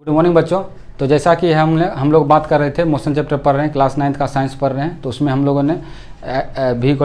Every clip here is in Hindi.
गुड मॉर्निंग बच्चों। तो जैसा कि हम लोग बात कर रहे थे, मोशन चैप्टर पढ़ रहे हैं, क्लास 9 का साइंस पढ़ रहे हैं। तो उसमें हम लोगों ने v =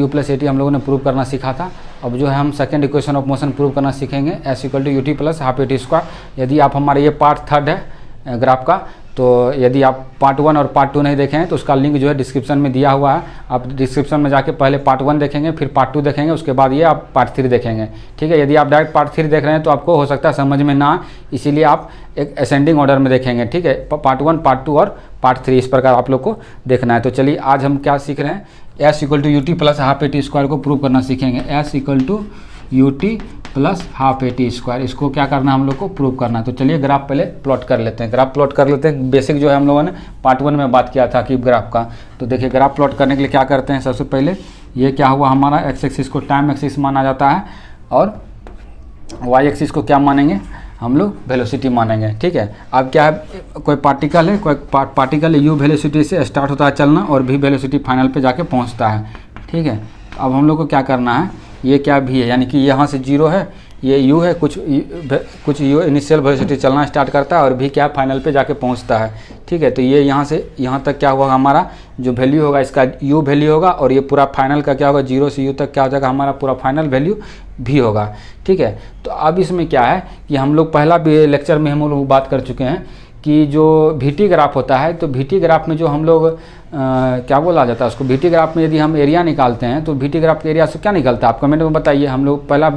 u+80 हम लोगों ने प्रूव करना सीखा था। अब जो है हम second equation of motion prove करना सीखेंगे, s=ut + ½ यदि आप हमारे ये पार्ट 3 है ग्राफ का, तो यदि आप पार्ट 1 और पार्ट 2 नहीं देखे हैं तो उसका लिंक जो है डिस्क्रिप्शन में दिया हुआ है। आप डिस्क्रिप्शन में जाके पहले पार्ट 1 देखेंगे, फिर पार्ट 2 देखेंगे, उसके बाद ये आप पार्ट 3 देखेंगे। ठीक है, यदि आप डायरेक्ट पार्ट 3 देख रहे हैं तो आपको हो सकता है समझ में ना, इसीलिए आप एक असेंडिंग ऑर्डर में देखेंगे। ठीक है, पार्ट 1, पार्ट 2 और पार्ट 3 इस प्रकार आप लोग को देखना है। तो चलिए आज हम क्या सीख रहे हैं, s=ut + ½ को प्रूव करना सीखेंगे। s=ut + ½ इसको क्या करना है, हम लोग को प्रूव करना है। तो चलिए ग्राफ पहले प्लॉट कर लेते हैं। ग्राफ प्लॉट कर लेते हैं। बेसिक जो है हम लोगों ने पार्ट 1 में बात किया था कि ग्राफ का। तो देखिए ग्राफ प्लॉट करने के लिए क्या करते हैं, सबसे पहले ये क्या हुआ हमारा एक्स एक्सिस को टाइम एक्सिस माना जाता है और वाई एक्सिस को क्या मानेंगे हम लोग, वेलोसिटी मानेंगे। ठीक है, अब क्या है, कोई पार्टिकल है, कोई पार्टिकल u वेलोसिटी से स्टार्ट होता है चलना और v वेलोसिटी फाइनल पे जाके पहुंचता है। ठीक है, अब हम लोग को क्या करना है, ये क्या v है, यानी कि यहाँ से 0 है, ये u है, कुछ u इनिशियल वेलोसिटी चलना स्टार्ट करता है और v क्या फाइनल पे जाके पहुंचता है। ठीक है, तो ये यहाँ से यहाँ तक क्या हुआ, हमारा जो वैल्यू होगा इसका u वैल्यू होगा और ये पूरा फाइनल का क्या होगा, 0 से u तक क्या हो जाएगा, हमारा पूरा फाइनल वैल्यू v होगा। ठीक है, तो अब इसमें क्या है कि हम लोग पहला भी लेक्चर में हम लोग बात कर चुके हैं कि जो vt ग्राफ होता है, तो vt ग्राफ में जो हम लोग क्या बोला जाता है उसको, vt ग्राफ में यदि हम एरिया निकालते हैं तो vt ग्राफ के एरिया से क्या निकलता है, आप कमेंट में बताइए। हम लोग पहला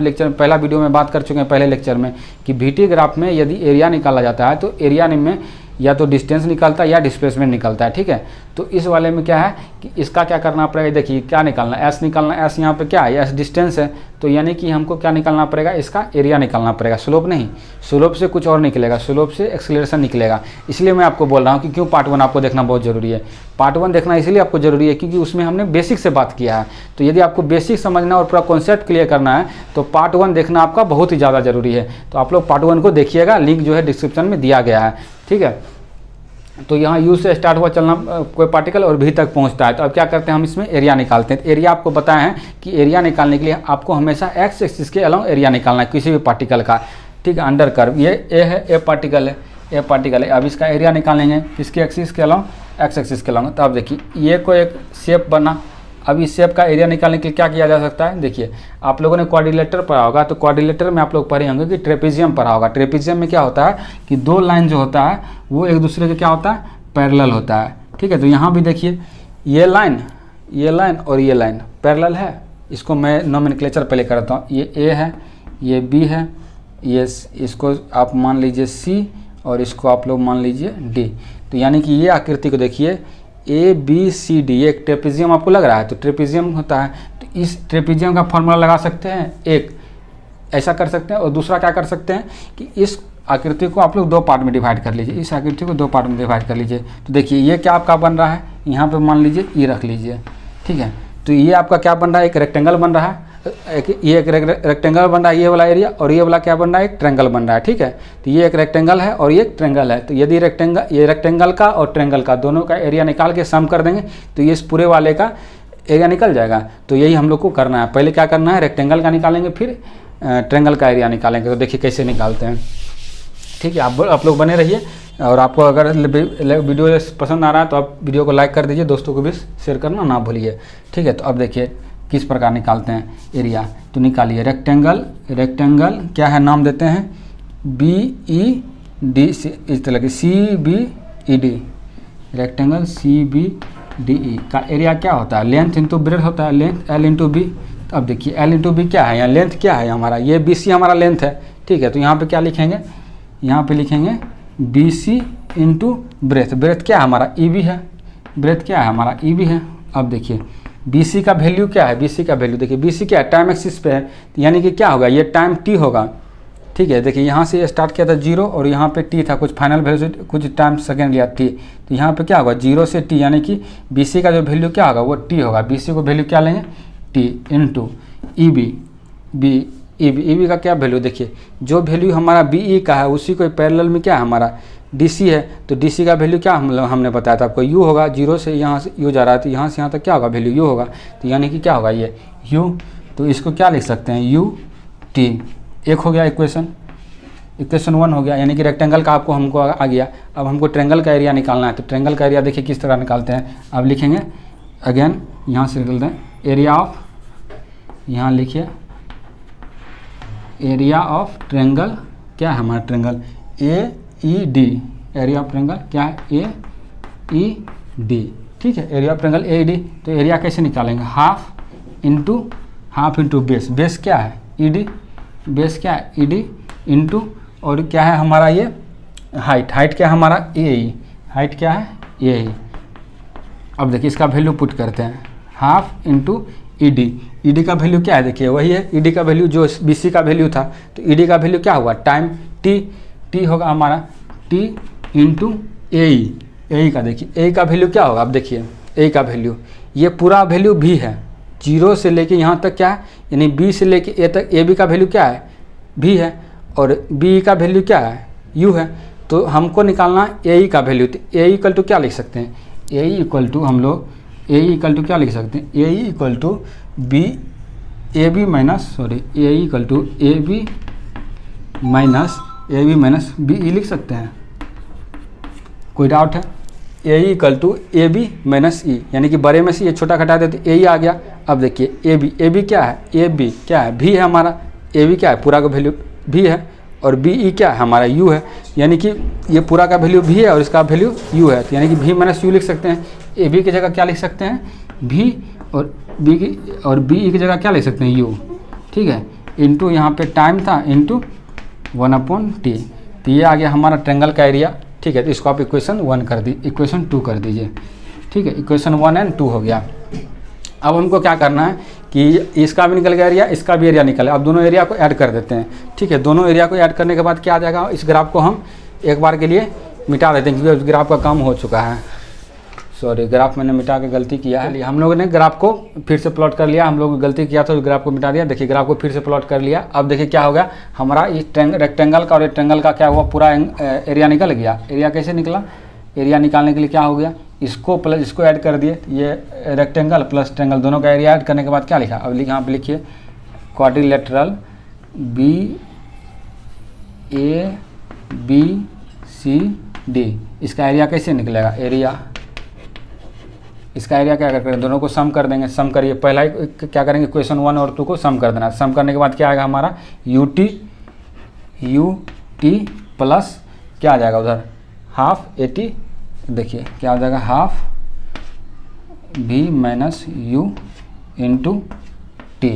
वीडियो में बात कर चुके हैं, पहले लेक्चर में, कि vt ग्राफ में यदि एरिया निकाला जाता है तो एरिया में या तो डिस्टेंस निकलता है या डिस्प्लेसमेंट निकलता है। ठीक है, तो इस वाले में क्या है कि इसका क्या करना पड़ेगा, देखिए क्या निकालना, एस निकालना, एस यहाँ पे क्या है, एस डिस्टेंस है, तो यानी कि हमको क्या निकालना पड़ेगा, इसका एरिया निकालना पड़ेगा, स्लोप नहीं, स्लोप से कुछ और निकलेगा, स्लोप से एक्सेलरेशन निकलेगा। इसलिए मैं आपको बोल रहा हूँ कि क्यों पार्ट 1 आपको देखना बहुत ज़रूरी है। पार्ट 1 देखना इसलिए आपको ज़रूरी है क्योंकि उसमें हमने बेसिक से बात किया है। तो यदि आपको बेसिक समझना और पूरा कॉन्सेप्ट क्लियर करना है तो पार्ट 1 देखना आपका बहुत ही ज़्यादा ज़रूरी है। तो आप लोग पार्ट 1 को देखिएगा, लिंक जो है डिस्क्रिप्शन में दिया गया है। ठीक है, तो यहाँ u से स्टार्ट हुआ चलना कोई पार्टिकल और v तक पहुँचता है। तो अब क्या करते हैं, हम इसमें एरिया निकालते हैं। तो एरिया आपको बताया है कि एरिया निकालने के लिए आपको हमेशा x एक्सिस के अलावा एरिया निकालना है किसी भी पार्टिकल का। ठीक है, अंडर कर्व ये a है, a पार्टिकल है, अब इसका एरिया निकालेंगे किसके एक्सिस के अलावा, x एक्सिस के अलावा। तो अब देखिए ये कोई एक शेप बना, अब इस शेप का एरिया निकालने के लिए क्या किया जा सकता है, देखिए आप लोगों ने क्वाड्रिलेटर पढ़ा होगा, तो क्वाड्रिलेटर में आप लोग पढ़े होंगे कि ट्रेपेजियम पढ़ा होगा। ट्रेपेजियम में क्या होता है कि दो लाइन जो होता है वो एक दूसरे के क्या होता है, पैरेलल होता है। ठीक है, तो यहाँ भी देखिए ये लाइन और ये लाइन पैरेलल है। इसको मैं नोमेनक्लेचर पहले करता हूँ, ये A है, ये B है, ये इसको आप मान लीजिए C और इसको आप लोग मान लीजिए D। तो यानी कि ये आकृति को देखिए ABCD, ये एक ट्रेपेजियम आपको लग रहा है, तो ट्रेपेजियम होता है। तो इस ट्रेपेजियम का फॉर्मूला लगा सकते हैं, एक ऐसा कर सकते हैं और दूसरा क्या कर सकते हैं कि इस आकृति को आप लोग 2 पार्ट में डिवाइड कर लीजिए, इस आकृति को 2 पार्ट में डिवाइड कर लीजिए। तो देखिए ये क्या आपका बन रहा है, यहाँ पे मान लीजिए E रख लीजिए। ठीक है, तो ये आपका क्या बन रहा है, एक रेक्टेंगल बन रहा है, ये एक रेक्टेंगल बन रहा है, ये वाला एरिया, और ये वाला क्या बन रहा है, एक ट्रायंगल बन रहा है। ठीक है, तो ये एक रेक्टेंगल है और ये एक ट्रायंगल है। तो यदि ये रेक्टेंगल का और ट्रायंगल का दोनों का एरिया निकाल के सम कर देंगे तो ये इस पूरे वाले का एरिया निकल जाएगा। तो यही हम लोग को करना है, पहले क्या करना है, रेक्टेंगल का निकालेंगे, फिर ट्रायंगल का एरिया निकालेंगे। तो देखिए कैसे निकालते हैं। ठीक है, आप लोग बने रहिए, और आपको अगर वीडियो पसंद आ रहा है तो आप वीडियो को लाइक कर दीजिए, दोस्तों को भी शेयर करना ना भूलिए। ठीक है, तो अब देखिए किस प्रकार निकालते हैं एरिया। तो निकालिए रेक्टेंगल क्या है, नाम देते हैं BED, इस तरह की CBED, रेक्टेंगल CBDE का एरिया क्या होता है, लेंथ इंटू ब्रेथ होता है, लेंथ L इंटू B। अब देखिए L इंटू B क्या है, यहाँ लेंथ क्या है हमारा, ये BC हमारा लेंथ है। ठीक है, तो यहाँ पे क्या लिखेंगे, यहाँ पे लिखेंगे BC इंटू ब्रेथ क्या है हमारा, EB है, ब्रेथ क्या है हमारा, EB है। अब देखिए BC का वैल्यू क्या है, BC का वैल्यू देखिए, BC क्या है, टाइम एक्सिस पे है, तो यानी कि क्या होगा, ये टाइम T होगा। ठीक है, देखिए यहाँ से स्टार्ट किया था 0 और यहाँ पे T था, कुछ फाइनल वैल्यू कुछ टाइम सेकेंड लिया T, तो यहाँ पे क्या होगा 0 से T, यानी कि BC का जो वैल्यू क्या होगा वो T होगा। BC को वैल्यू क्या लेंगे, T इंटू EB का क्या वैल्यू, देखिए जो वैल्यू हमारा BE का है उसी को पैरेलल में क्या है हमारा DC है, तो DC का वैल्यू क्या हमने बताया था आपको, U होगा। 0 से यहाँ से U जा रहा है तो यहाँ से यहाँ तक क्या होगा वैल्यू U होगा, तो यानी कि क्या होगा ये U। तो इसको क्या लिख सकते हैं, UT, एक हो गया इक्वेशन। इक्वेशन 1 हो गया, यानी कि रेक्टेंगल का आपको हमको आ गया। अब हमको ट्रायंगल का एरिया निकालना है। तो ट्रायंगल का एरिया देखिए किस तरह निकालते हैं। अब लिखेंगे अगेन, यहाँ से निकलते हैं एरिया ऑफ, यहाँ लिखिए एरिया ऑफ ट्रायंगल, क्या है हमारा triangle AED, area of triangle क्या है AED, ठीक है, एरिया ऑफ ट्रायंगल AED। तो एरिया कैसे निकालेंगे, हाफ इंटू बेस, बेस क्या है ED, बेस क्या है ED इंटू, और क्या है हमारा ये हाइट, हाइट क्या है हमारा AE, हाइट क्या है AE। अब देखिए इसका वैल्यू पुट करते हैं, हाफ इंटू ED, ED का वैल्यू क्या है देखिए वही है ED का वैल्यू जो BC का वैल्यू था। तो ED का वैल्यू क्या हुआ, टाइम T होगा हमारा T इंटू AE का, देखिए AE का वैल्यू क्या होगा। अब देखिए AE का वैल्यू, ये पूरा वैल्यू भी है, 0 से लेके यहाँ तक क्या है, यानी B से लेके A तक AB का वैल्यू क्या है भी है, और BE का वैल्यू क्या है U है। तो हमको निकालना AE का वैल्यू। तो AE इक्वल टू क्या लिख सकते हैं, AE इक्वल टू हम लोग AE इक्वल टू क्या लिख सकते हैं, AE equal to AB minus BE लिख सकते हैं, कोई डाउट है। AE equal to AB minus E, यानी कि बड़े में से ये छोटा घटा देते AE आ गया। अब देखिए AB क्या है, AB क्या है भी है हमारा, AB क्या है पूरा का वैल्यू भी है, और BE क्या है हमारा U है, यानी कि ये पूरा का वैल्यू भी है और इसका वैल्यू U है। तो यानी कि V माइनस U लिख सकते हैं। AB की जगह क्या लिख सकते हैं V, और BE की जगह क्या लिख सकते हैं U, ठीक है, इंटू यहाँ पे टाइम था इंटू 1/T। तो ये आ गया हमारा ट्रायंगल का एरिया, ठीक है। तो इसको आप इक्वेशन 2 कर दीजिए, ठीक है, इक्वेशन 1 और 2 हो गया। अब हमको क्या करना है कि इसका भी निकल गया एरिया, इसका भी एरिया निकला। अब दोनों एरिया को ऐड कर देते हैं, ठीक है। दोनों एरिया को ऐड करने के बाद क्या आ जाएगा, इस ग्राफ को हम एक बार के लिए मिटा देते हैं क्योंकि ग्राफ का काम हो चुका है। सॉरी, ग्राफ मैंने मिटा के गलती किया है। हम लोगों ने ग्राफ को फिर से प्लॉट कर लिया, हम लोग गलती किया था, ग्राफ को मिटा दिया। देखिए ग्राफ को फिर से प्लॉट कर लिया। अब देखिए क्या हो गया हमारा, इस रेक्टेंगल का और रेक्टेंगल का क्या हुआ, पूरा एरिया निकल गया। एरिया कैसे निकला, एरिया निकालने के लिए क्या हो गया, इसको प्लस इसको ऐड कर दिए, ये रेक्टेंगल प्लस ट्रायंगल दोनों का एरिया ऐड करने के बाद क्या लिखा। अब यहाँ पे लिखिए क्वाड्रिलेटरल BABCD, इसका एरिया कैसे निकलेगा, एरिया, इसका एरिया क्या करेंगे, दोनों को सम कर देंगे। सम करिए, पहला क्या करेंगे, क्वेश्चन 1 और 2 को सम कर देना। सम करने के बाद क्या आएगा हमारा UT प्लस क्या आ जाएगा उधर हाफ AT, देखिए क्या हो जाएगा half B minus U into T,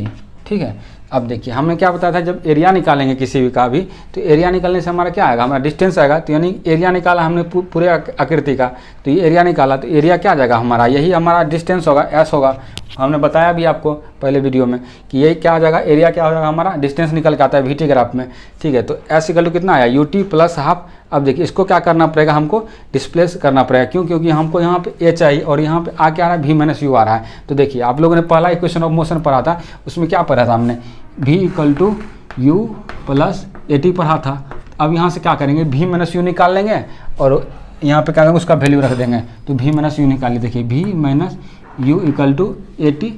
ठीक है। अब देखिए हमने क्या बताया था, जब एरिया निकालेंगे किसी भी का भी, तो एरिया निकालने से हमारा क्या आएगा, हमारा डिस्टेंस आएगा। तो यानी एरिया निकाला हमने पूरे आकृति का, तो ये एरिया निकाला, तो एरिया क्या आ जाएगा हमारा, यही हमारा डिस्टेंस होगा, S होगा। हमने बताया भी आपको पहले वीडियो में कि यही क्या आ जाएगा, एरिया क्या हो जाएगा हमारा, डिस्टेंस निकल के आता है VT ग्राफ में, ठीक है। तो S इक्वल टू कितना आया UT प्लस हाफ। अब देखिए इसको क्या करना पड़ेगा, हमको डिस्प्लेस करना पड़ेगा, क्यों, क्योंकि हमको यहाँ पे A चाहिए और यहाँ पे आ क्या आ रहा है V माइनस U आ रहा है। तो देखिए आप लोगों ने पहला इक्वेशन ऑफ मोशन पढ़ा था, उसमें क्या पढ़ा था हमने, V equal to U plus AT पढ़ा था। अब यहाँ से क्या करेंगे, V माइनस U निकाल लेंगे और यहाँ पे क्या करेंगे उसका वैल्यू रख देंगे। तो V माइनस U निकालिए, देखिए V minus U equal to AT।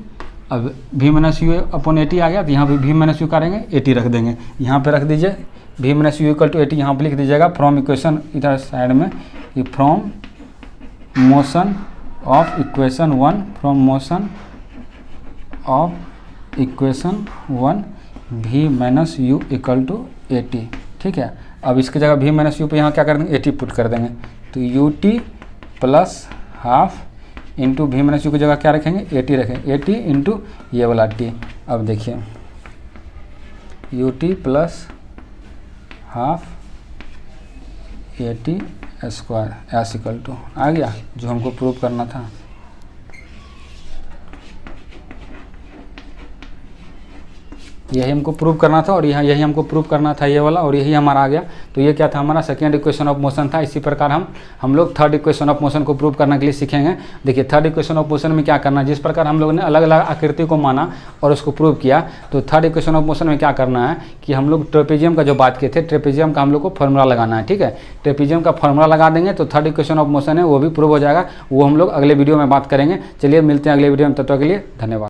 अब V minus U upon AT आ गया, तो यहाँ पे V माइनस U करेंगे AT रख देंगे, यहाँ पे रख दीजिए V minus U equal to AT, यहाँ पे लिख दीजिएगा फ्रॉम इक्वेशन, इधर साइड में ये from motion of equation 1, from motion of equation 1 V minus U equal to AT, ठीक है। अब इसकी जगह V माइनस U पे यहाँ क्या कर देंगे, AT पुट कर देंगे। तो UT plus half into V minus U की जगह क्या रखेंगे, AT रखेंगे, AT इंटू ये वाला T। अब देखिए UT plus half AT square S equal to आ गया, जो हमको प्रूव करना था। यही हमको प्रूव करना था और यही हमको प्रूव करना था ये वाला, और यही हमारा आ गया। तो ये क्या था, हमारा सेकेंड इक्वेशन ऑफ मोशन था। इसी प्रकार हम लोग थर्ड इक्वेशन ऑफ मोशन को प्रूव करने के लिए सीखेंगे। देखिए थर्ड इक्वेशन ऑफ मोशन में क्या करना है, जिस प्रकार हम लोगों ने अलग अलग आकृति को माना और उसको प्रूव किया, तो थर्ड इक्वेशन ऑफ मोशन में क्या करना है कि हम लोग ट्रेपेजियम का जो बात किए थे, ट्रेपेजियम का हम लोग को फॉर्मूला लगाना है, ठीक है। ट्रेपेजियम का फॉर्मूला लगा देंगे तो थर्ड इक्वेशन ऑफ मोशन है वो भी प्रूव हो जाएगा। वो हम लोग अगले वीडियो में बात करेंगे। चलिए मिलते हैं अगले वीडियो में, तब तक के लिए धन्यवाद।